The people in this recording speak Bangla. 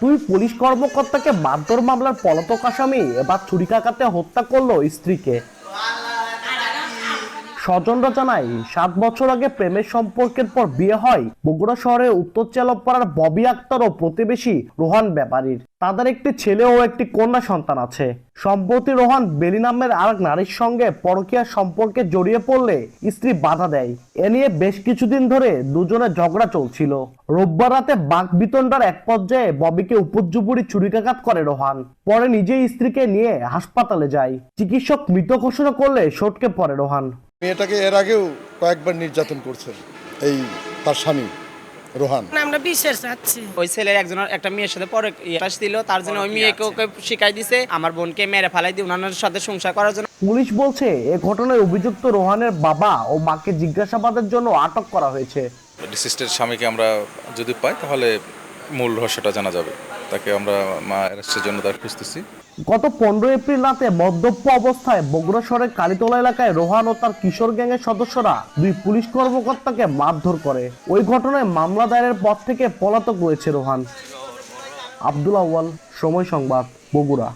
দুই পুলিশ কর্মকর্তাকে মারধর মামলার পলাতক আসামি এবার ছুরিকাঘাতে হত্যা করলো স্ত্রীকে। স্বজনরা জানায় 7 বছর আগে প্রেমের সম্পর্কের পর বিয়ে হয় বগুড়া শহরের উত্তর চেলপাড়ার ববি আক্তার ও প্রতিবেশী রোহান ব্যাপারীর। তাদের একটি ছেলে ও একটি কন্যা সন্তান আছে। সম্প্রতি রোহান বেলি নামের আরেক নারীর সঙ্গে পরকীয়া সম্পর্কে জড়িয়ে পড়লে স্ত্রী বাধা দেয়। এ নিয়ে বেশ কিছুদিন ধরে দুজনের ঝগড়া চলছিল। রোববার রাতে বাকবিতণ্ডার এক পর্যায়ে ববিকে উপর্যুপুরি ছুরিকাঘাত করে রোহান। পরে নিজেই স্ত্রীকে নিয়ে হাসপাতালে যায়। চিকিৎসক মৃত ঘোষণা করলে সটকে পড়ে রোহান। মেয়েটাকে এর আগেও কয়েকবার নির্যাতন করছে এই তার স্বামী রোহান। আমরা বিচার চাচ্ছি। ওই ছেলের একটা মেয়ের সাথে পরে ছিল, তার জন্য ওই মেয়েকে ওকে শিখাই দিছে আমার বোনকে মেরে ফেলাই দিয়ে ওনার সাথে সংসার করার জন্য। পুলিশ বলছে এ ঘটনায় অভিযুক্ত রোহানের বাবা ও মাকে জিজ্ঞাসাবাদের জন্য আটক করা হয়েছে। ডিসিস্টের স্বামীকে আমরা যদি পাই তাহলে মূল রহস্যটা জানা যাবে। তাকে আমরা অ্যারেস্টের জন্য তার খুঁজতেছি। গত 15 এপ্রিল রাতে মদ্যপ অবস্থায় বগুড়া শহরের কালীতলা এলাকায় রোহান ও তার কিশোর গ্যাংয়ের সদস্যরা দুই পুলিশ কর্মকর্তাকে মারধর করে। ওই ঘটনায় মামলা দায়েরের পর থেকে পলাতক রয়েছে রোহান। আব্দুল আউয়াল, সময় সংবাদ, বগুড়া।